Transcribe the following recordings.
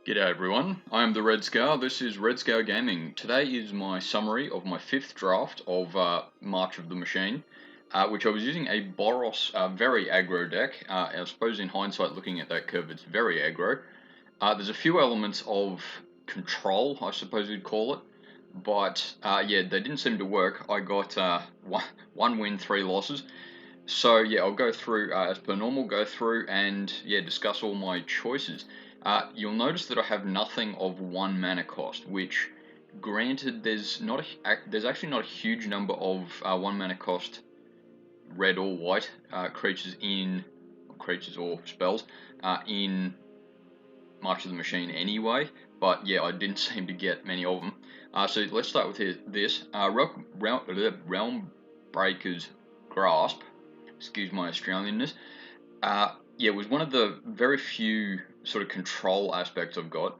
G'day everyone, I am the Red Scar. This is Red Scar Gaming. Today is my summary of my 5th draft of March of the Machine, which I was using a Boros very aggro deck. I suppose in hindsight looking at that curve it's very aggro. There's a few elements of control, I suppose you'd call it, but yeah, they didn't seem to work. I got one win, 3 losses. So yeah, I'll go through as per normal, go through and yeah, discuss all my choices. You'll notice that I have nothing of 1 mana cost, which, granted, there's actually not a huge number of 1 mana cost red or white creatures or spells in March of the Machine anyway. But yeah, I didn't seem to get many of them. So let's start with this Realm Breaker's Grasp. Excuse my Australianness. Yeah, it was one of the very few sort of control aspects I've got,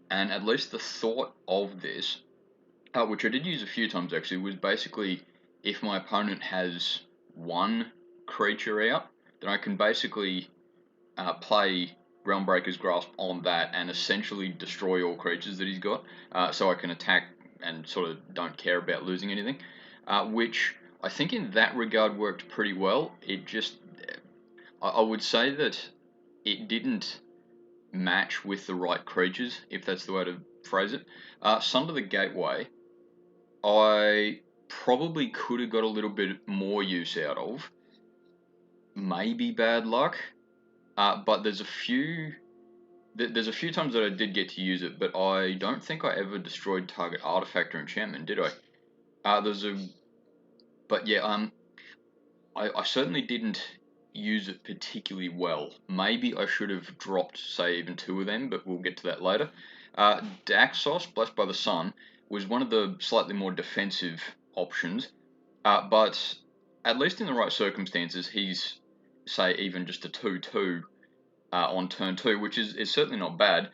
and at least the thought of this, which I did use a few times actually, was basically if my opponent has one creature out, then I can basically play Realmbreaker's Grasp on that and essentially destroy all creatures that he's got, so I can attack and sort of don't care about losing anything, which I think in that regard worked pretty well. I would say that it didn't match with the right creatures, if that's the way to phrase it. Sunder the Gateway, I probably could have got a little bit more use out of. Maybe bad luck, but there's a few times that I did get to use it, but I don't think I ever destroyed target artifact or enchantment, did I? There's a, but yeah, I certainly didn't use it particularly well. Maybe I should have dropped, say, even 2 of them, but we'll get to that later. Daxos, Blessed by the Sun, was one of the slightly more defensive options, but at least in the right circumstances, he's, say, even just a 2/2 on turn 2, which is certainly not bad.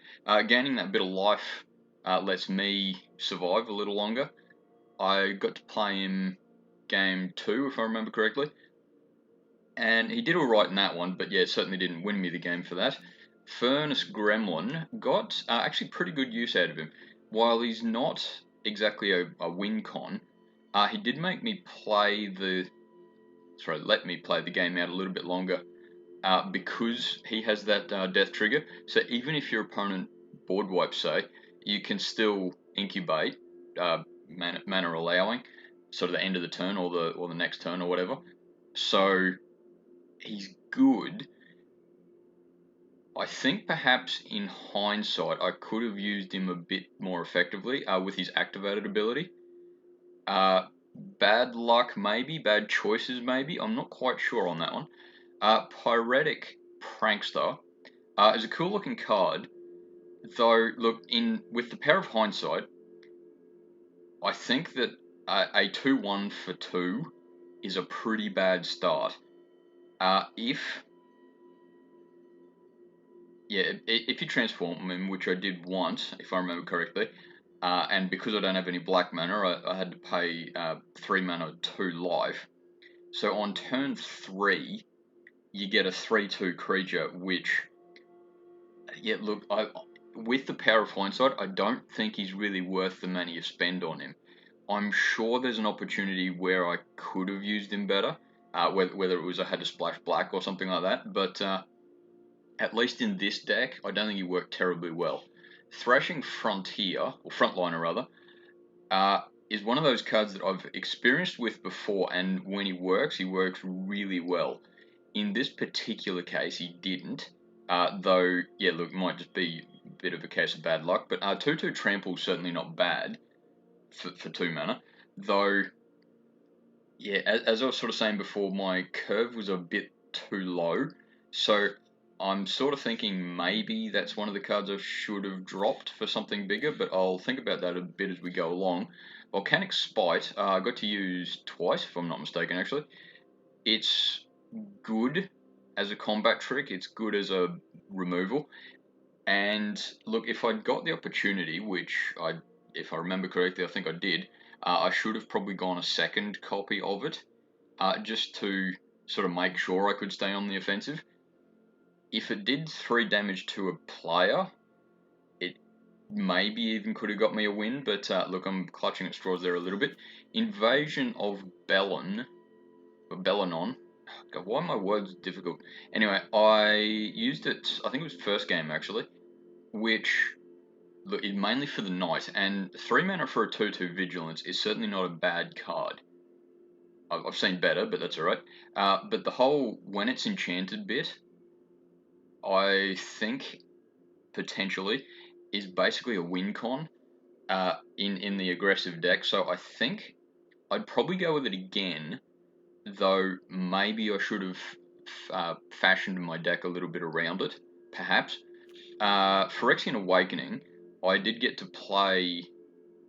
Gaining that bit of life lets me survive a little longer. I got to play him game 2, if I remember correctly, and he did all right in that one, but yeah, certainly didn't win me the game for that. Furnace Gremlin got actually pretty good use out of him. While he's not exactly a win con, he did make me play let me play the game out a little bit longer because he has that death trigger. So even if your opponent board wipes, say, you can still incubate, mana allowing, sort of the end of the turn or the next turn or whatever. So he's good. I think perhaps in hindsight I could have used him a bit more effectively with his activated ability. Bad luck maybe, bad choices maybe, I'm not quite sure on that one. Pyretic Prankster is a cool looking card, though look, in with the power of hindsight, I think that a 2/1 for 2 is a pretty bad start. If Yeah, if you transform him, which I did once, if I remember correctly, and because I don't have any black mana, I had to pay 3 mana 2 life. So on turn 3, you get a 3/2 creature, which, yeah, look, with the power of hindsight, I don't think he's really worth the money you spend on him. I'm sure there's an opportunity where I could have used him better, whether it was I had to splash black or something like that, but at least in this deck, I don't think he worked terribly well. Thrashing Frontier, or Frontliner rather, is one of those cards that I've experienced with before, and when he works really well. In this particular case, he didn't, though, yeah, look, might just be a bit of a case of bad luck, but 2/2 Trample is certainly not bad for 2 mana, though, yeah, as I was sort of saying before, my curve was a bit too low, so I'm sort of thinking maybe that's one of the cards I should have dropped for something bigger, but I'll think about that a bit as we go along. Volcanic Spite, I got to use twice, if I'm not mistaken, actually. It's good as a combat trick, it's good as a removal, and look, if I'd got the opportunity, which if I remember correctly, I think I did, I should have probably gone a second copy of it, just to sort of make sure I could stay on the offensive. If it did 3 damage to a player, maybe even could have got me a win, but look, I'm clutching at straws there a little bit. Invasion of Bellanon. God, why are my words difficult? Anyway, I used it, I think it was first game actually, which, look, is mainly for the knight, and 3 mana for a 2/2 vigilance is certainly not a bad card. I've seen better, but that's alright. But the whole, when it's enchanted bit, I think, potentially, is basically a win con in the aggressive deck, so I think I'd probably go with it again, though maybe I should have fashioned my deck a little bit around it, perhaps. Phyrexian Awakening, I did get to play.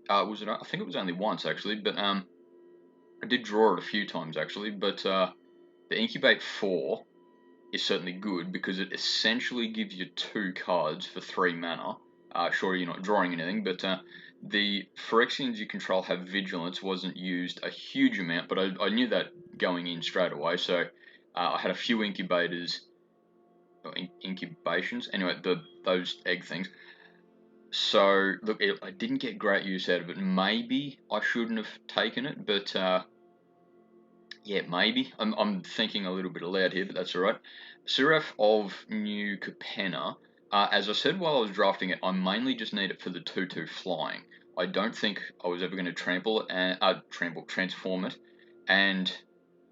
Was it? I think it was only once actually, but I did draw it a few times actually. But the Incubate 4 is certainly good because it essentially gives you 2 cards for 3 mana. Sure, you're not drawing anything, but the Phyrexians you control have Vigilance wasn't used a huge amount, but I knew that going in straight away, so I had a few incubators, or incubations, anyway, those egg things. So, look, I didn't get great use out of it. Maybe I shouldn't have taken it, but yeah, maybe. I'm thinking a little bit aloud here, but that's alright. Seraph of New Capenna. As I said while I was drafting it, I mainly just need it for the 2/2 flying. I don't think I was ever going to transform it, and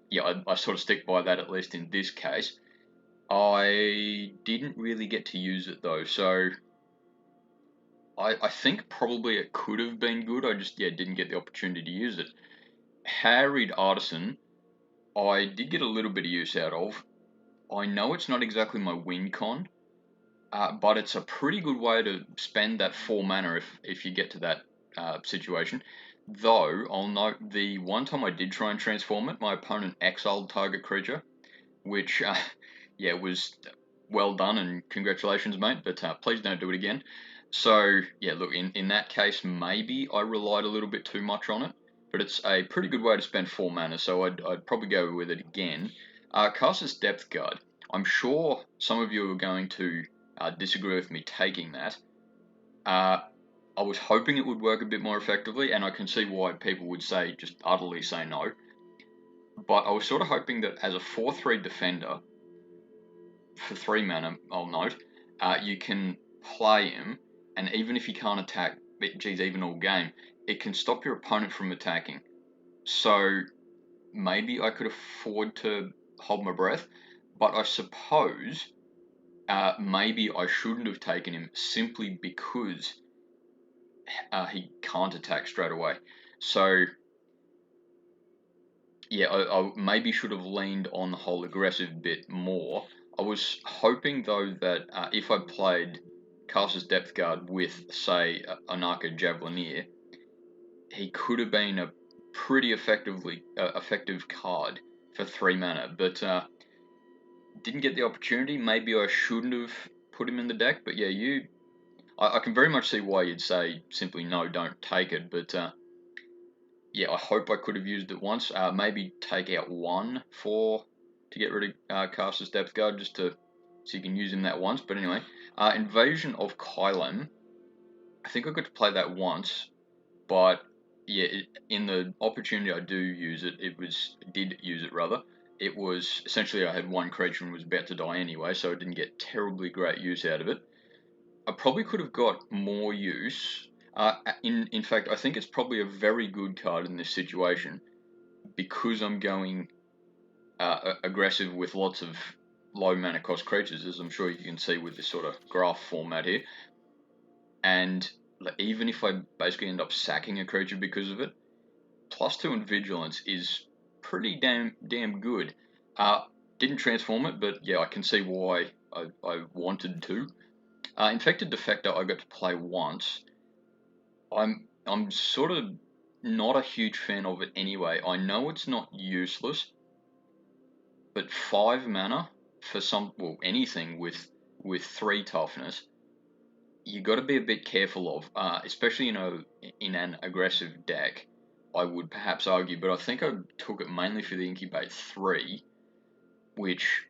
yeah, I sort of stick by that at least in this case. I didn't really get to use it though, so I think probably it could have been good. I just didn't get the opportunity to use it. Harried Artisan, I did get a little bit of use out of. I know it's not exactly my win con, but it's a pretty good way to spend that 4 mana if you get to that situation. Though, I'll note the one time I did try and transform it, my opponent exiled target creature, which, was well done and congratulations, mate, but please don't do it again. So, yeah, look, in that case, maybe I relied a little bit too much on it, but it's a pretty good way to spend 4 mana, so I'd probably go with it again. Caster's Depth Guard. I'm sure some of you are going to disagree with me taking that. I was hoping it would work a bit more effectively, and I can see why people would just utterly say no. But I was sort of hoping that as a 4/3 defender, for 3 mana, I'll note, you can play him, and even if you can't attack, geez, even all game, it can stop your opponent from attacking. So maybe I could afford to hold my breath, but I suppose maybe I shouldn't have taken him simply because he can't attack straight away. So yeah, I maybe should have leaned on the whole aggressive bit more. I was hoping though that if I played Caster's Depth Guard with, say, Anarcha Javelineer, he could have been a pretty effective card for 3 mana, but didn't get the opportunity. Maybe I shouldn't have put him in the deck, but yeah, I can very much see why you'd say simply no, don't take it, but yeah, I hope I could have used it once. Maybe take out one to get rid of Caster's Depth Guard, just so you can use him that once. But anyway, Invasion of Kylem. I think I got to play that once, but yeah, in the opportunity I did use it rather. It was essentially I had one creature and was about to die anyway, so I didn't get terribly great use out of it. I probably could have got more use. In fact, I think it's probably a very good card in this situation because I'm going aggressive with lots of low mana cost creatures, as I'm sure you can see with this sort of graph format here. And even if I basically end up sacking a creature because of it, +2 in Vigilance is pretty damn good. Didn't transform it, but yeah, I can see why I wanted to. Infected Defector I got to play once. I'm sort of not a huge fan of it anyway. I know it's not useless, but 5 mana for anything with 3 toughness, you got to be a bit careful of, especially in an aggressive deck. I would perhaps argue, but I think I took it mainly for the Incubate 3, which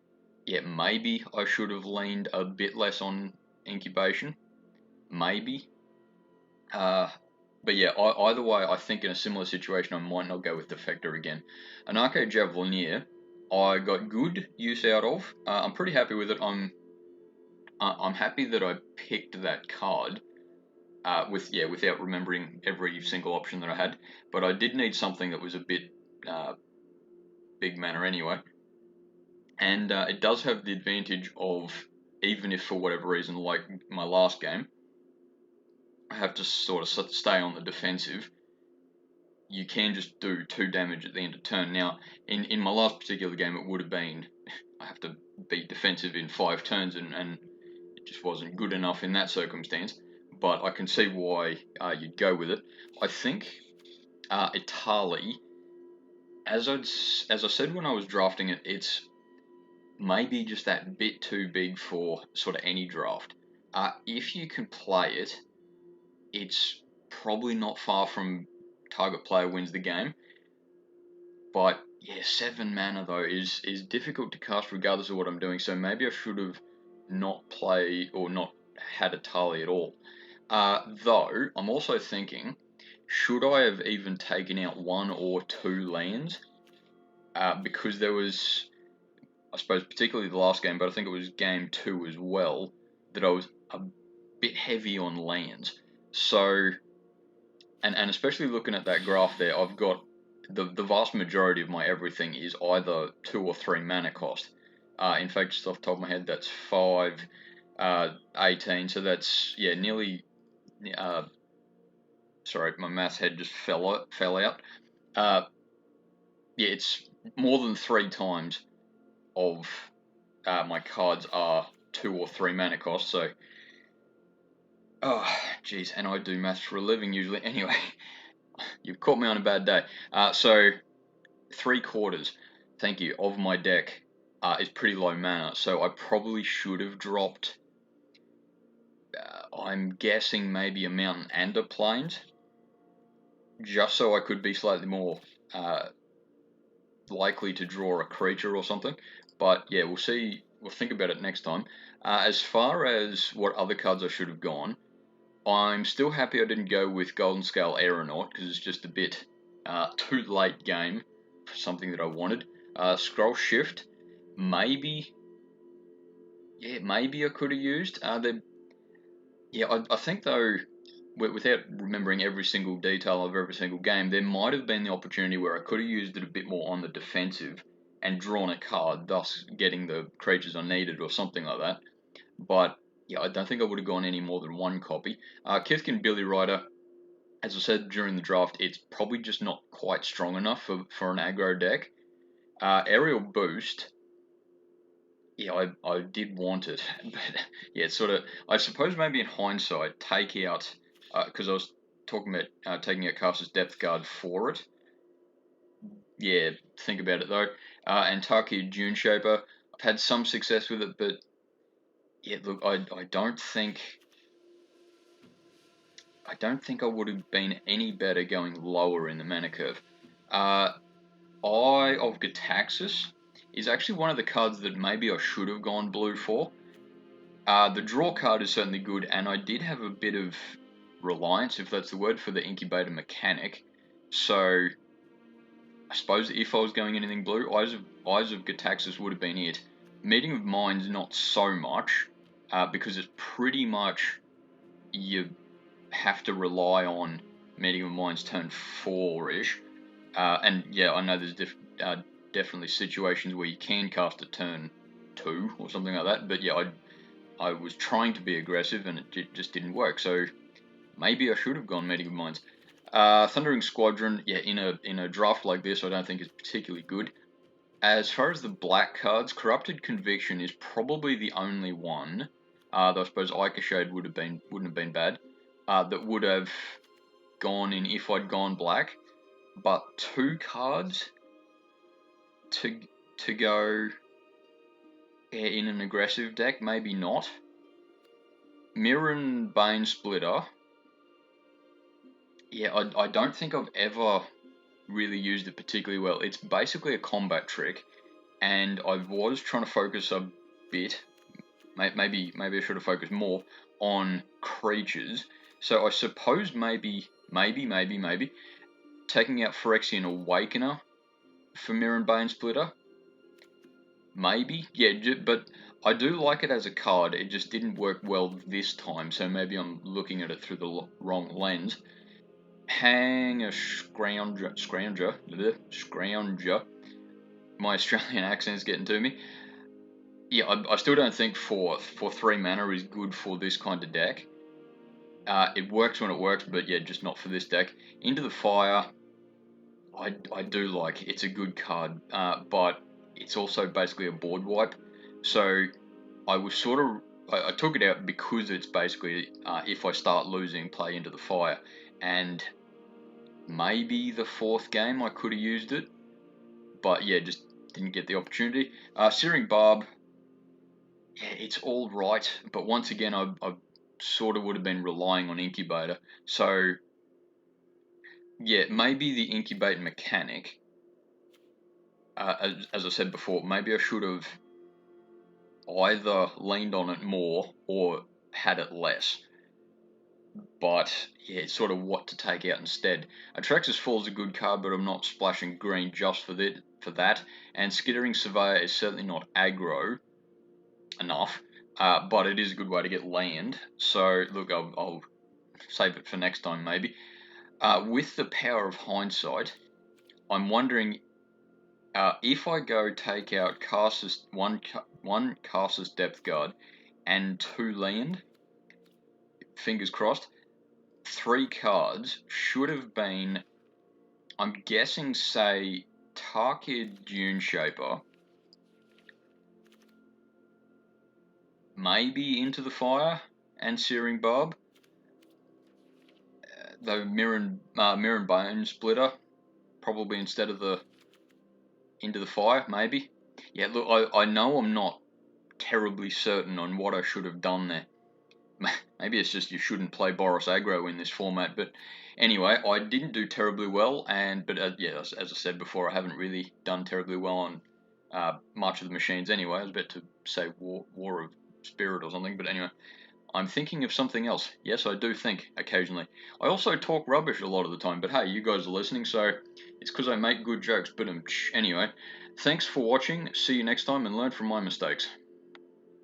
yeah, maybe I should have leaned a bit less on incubation, maybe. But yeah, either way, I think in a similar situation, I might not go with Defector again. An Arcade Javelinier, I got good use out of. I'm pretty happy with it. I'm happy that I picked that card. Without remembering every single option that I had, but I did need something that was a bit big mana anyway, and it does have the advantage of, even if for whatever reason, like my last game, I have to sort of stay on the defensive, you can just do 2 damage at the end of turn. Now, in my last particular game, it would have been, I have to be defensive in 5 turns, and it just wasn't good enough in that circumstance, but I can see why you'd go with it. I think Itali, as I said when I was drafting it, it's maybe just that bit too big for sort of any draft. If you can play it, it's probably not far from target player wins the game. But yeah, 7 mana though is difficult to cast regardless of what I'm doing. So maybe I should have not played or not had a Tali at all. Though I'm also thinking, should I have even taken out 1 or 2 lands? Because there was, I suppose, particularly the last game, but I think it was game 2 as well, that I was a bit heavy on lands. So, and especially looking at that graph there, I've got the vast majority of my everything is either 2 or 3 mana cost. In fact, just off the top of my head, that's 5, 18, so that's, yeah, nearly, sorry, my maths head just fell out. Yeah, it's more than 3 times of my cards are 2 or 3 mana cost, so, oh, jeez, and I do maths for a living usually. Anyway, you've caught me on a bad day. So 3/4, thank you, of my deck is pretty low mana, so I probably should have dropped, I'm guessing maybe a mountain and a plains, just so I could be slightly more likely to draw a creature or something. But yeah, we'll see. We'll think about it next time. As far as what other cards I should have gone, I'm still happy I didn't go with Golden Scale Aeronaut because it's just a bit too late game for something that I wanted. Scroll Shift, maybe, yeah, maybe I could have used. I think though, without remembering every single detail of every single game, there might have been the opportunity where I could have used it a bit more on the defensive and drawn a card, thus getting the creatures I needed or something like that. But yeah, I don't think I would have gone any more than 1 copy. Kithkin Billy Rider, as I said during the draft, it's probably just not quite strong enough for an aggro deck. Aerial Boost, yeah, I did want it, but yeah, it's sort of, I suppose maybe in hindsight, take out, because I was talking about taking out Caster's Depth Guard for it. Yeah, think about it though. Antarctic Dune Shaper, I've had some success with it, but yeah, look, I don't think I would have been any better going lower in the mana curve. Eye of Gataxis is actually one of the cards that maybe I should have gone blue for. The draw card is certainly good, and I did have a bit of reliance, if that's the word, for the incubator mechanic. So I suppose if I was going anything blue, Eyes of Gataxis would have been it. Meeting of Minds, not so much, because it's pretty much you have to rely on Meeting of Minds turn 4-ish. And yeah, I know there's definitely situations where you can cast it turn 2 or something like that, but yeah, I was trying to be aggressive and it just didn't work. So maybe I should have gone Meeting of Minds. Thundering Squadron, yeah, in a draft like this, I don't think is particularly good. As far as the black cards, Corrupted Conviction is probably the only one. Though I suppose Ica Shade wouldn't have been bad. That would have gone in if I'd gone black. But 2 cards to go in an aggressive deck, maybe not. Mirren Bane Splitter, yeah, I don't think I've ever really used it particularly well. It's basically a combat trick, and I was trying to focus a bit, maybe I should have focused more on creatures, So I suppose maybe taking out Phyrexian Awakener for Mirren Bane Splitter. Maybe, yeah, but I do like it as a card. It just didn't work well this time, so maybe I'm looking at it through the wrong lens. Hang a scrounger. My Australian accent's getting to me. Yeah, I still don't think for 3 mana is good for this kind of deck. It works when it works, but yeah, just not for this deck. Into the Fire, I do like. It's a good card, but it's also basically a board wipe. So I was sort of I took it out because it's basically if I start losing, play Into the Fire, and maybe the 4th game I could have used it, but yeah, just didn't get the opportunity. Searing Barb, yeah, it's all right, but once again, I sort of would have been relying on Incubator. So yeah, maybe the Incubate mechanic. As I said before, maybe I should have either leaned on it more or had it less. But yeah, it's sort of what to take out instead. Atraxas Fall is a good card, but I'm not splashing green just for that. And Skittering Surveyor is certainly not aggro enough, but it is a good way to get land. So look, I'll save it for next time maybe. With the power of hindsight, I'm wondering if I go take out Caster's one Caster's Depth Guard and 2 land, fingers crossed, 3 cards should have been, I'm guessing, say, Tarkid Dune Shaper, maybe Into the Fire and Searing Barb, though Mirren Bone Splitter, probably instead of the Into the Fire, maybe. Yeah, look, I know I'm not terribly certain on what I should have done there. Maybe it's just you shouldn't play Boros aggro in this format, but anyway, I didn't do terribly well, but yeah, as I said before, I haven't really done terribly well on March of the Machines anyway. I was about to say War of Spirit or something, but anyway, I'm thinking of something else. Yes, I do think occasionally. I also talk rubbish a lot of the time, but hey, you guys are listening, so it's because I make good jokes. But anyway, thanks for watching. See you next time and learn from my mistakes.